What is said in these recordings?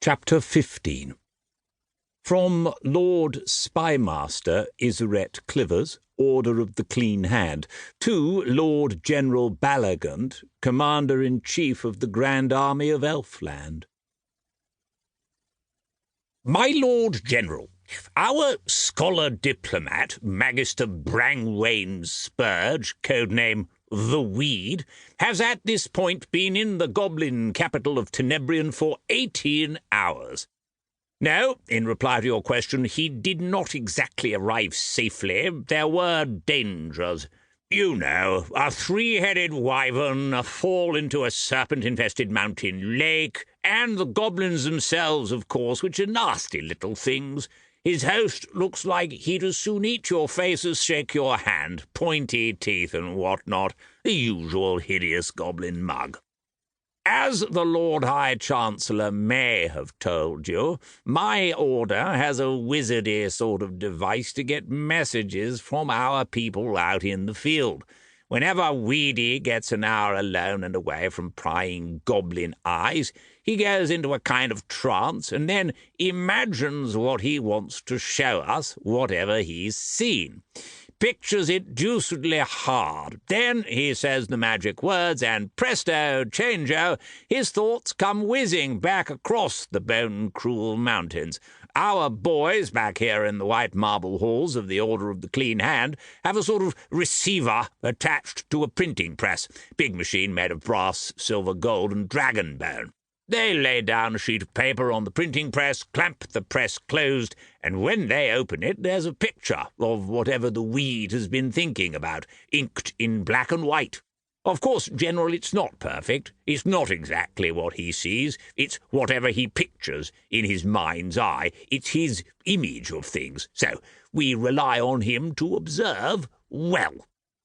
Chapter 15. From Lord Spymaster Iseret Clivers, Order of the Clean Hand, to Lord General Ballagant, Commander-in-Chief of the Grand Army of Elfland. My Lord General, our scholar-diplomat, Magister Brangwain Spurge, codename The Weed, has at this point been in the goblin capital of Tenebrion for 18 hours. No, in reply to your question, he did not exactly arrive safely. There were dangers. You know, a three-headed wyvern, a fall into a serpent-infested mountain lake, and the goblins themselves, of course, which are nasty little things. His host looks like he'd as soon eat your face as shake your hand, pointy teeth and what-not, the usual hideous goblin mug. As the Lord High Chancellor may have told you, my order has a wizardy sort of device to get messages from our people out in the field. Whenever Weedy gets an hour alone and away from prying goblin eyes, he goes into a kind of trance and then imagines what he wants to show us, whatever he's seen. Pictures it deucedly hard. Then he says the magic words, and presto, changeo, his thoughts come whizzing back across the bone-cruel mountains. Our boys, back here in the white marble halls of the Order of the Clean Hand, have a sort of receiver attached to a printing press, big machine made of brass, silver, gold, and dragon bone. They lay down a sheet of paper on the printing press, clamp the press closed, and when they open it, there's a picture of whatever the Weed has been thinking about, inked in black and white. Of course, General, it's not perfect. It's not exactly what he sees. It's whatever he pictures in his mind's eye. It's his image of things. So we rely on him to observe well.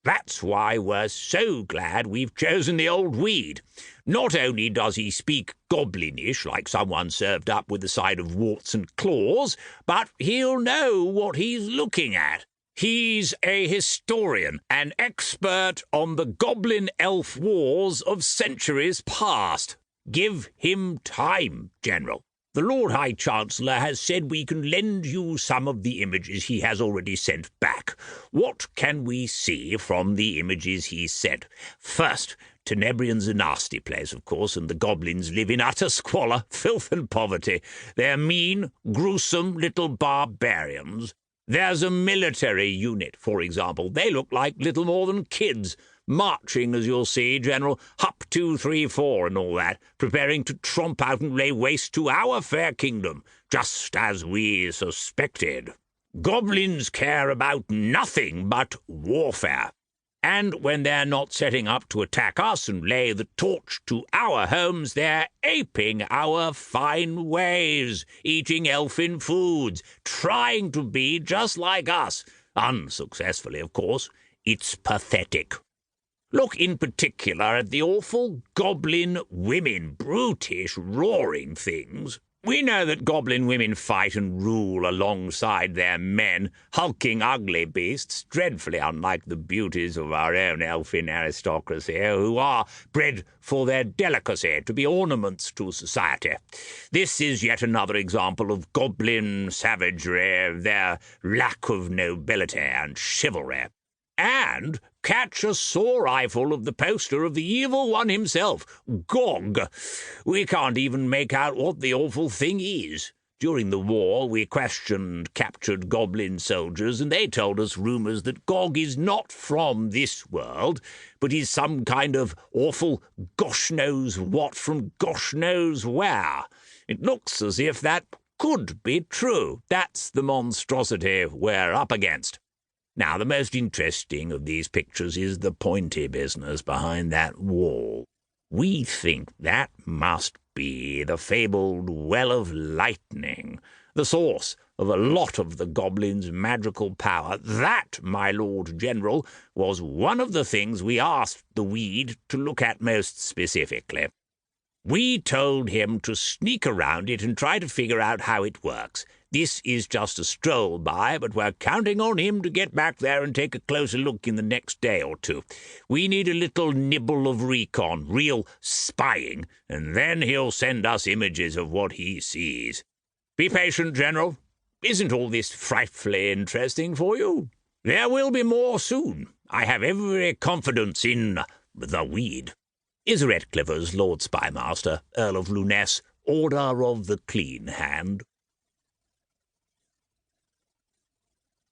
That's why we're so glad we've chosen the old Weed. Not only does he speak goblinish, like someone served up with a side of warts and claws, but he'll know what he's looking at. He's a historian, an expert on the goblin-elf wars of centuries past. Give him time, General. The Lord High Chancellor has said we can lend you some of the images he has already sent back. What can we see from the images he sent? First, Tenebrion's a nasty place, of course, and the goblins live in utter squalor, filth and poverty. They're mean, gruesome little barbarians. There's a military unit, for example. They look like little more than kids, marching, as you'll see, General, Hup 2, 3, 4 and all that, preparing to tromp out and lay waste to our fair kingdom, just as we suspected. Goblins care about nothing but warfare. And when they're not setting up to attack us and lay the torch to our homes, they're aping our fine ways, eating elfin foods, trying to be just like us. Unsuccessfully, of course. It's pathetic. Look in particular at the awful goblin women, brutish, roaring things. We know that goblin women fight and rule alongside their men, hulking, ugly beasts, dreadfully unlike the beauties of our own elfin aristocracy, who are bred for their delicacy, to be ornaments to society. This is yet another example of goblin savagery, their lack of nobility and chivalry. And catch a sore eyeful of the poster of the evil one himself, Gog. We can't even make out what the awful thing is. During the war, we questioned captured goblin soldiers, and they told us rumours that Gog is not from this world, but is some kind of awful gosh-knows-what from gosh-knows-where. It looks as if that could be true. That's the monstrosity we're up against. Now, the most interesting of these pictures is the pointy business behind that wall. We think that must be the fabled Well of Lightning, the source of a lot of the goblins' magical power. That, my Lord General, was one of the things we asked the Weed to look at most specifically. We told him to sneak around it and try to figure out how it works. This is just a stroll by, but we're counting on him to get back there and take a closer look in the next day or two. We need a little nibble of recon, real spying, and then he'll send us images of what he sees. Be patient, General. Isn't all this frightfully interesting for you? There will be more soon. I have every confidence in the weed. Is Retcliffe's Lord Spymaster, Earl of Lunes, Order of the Clean Hand.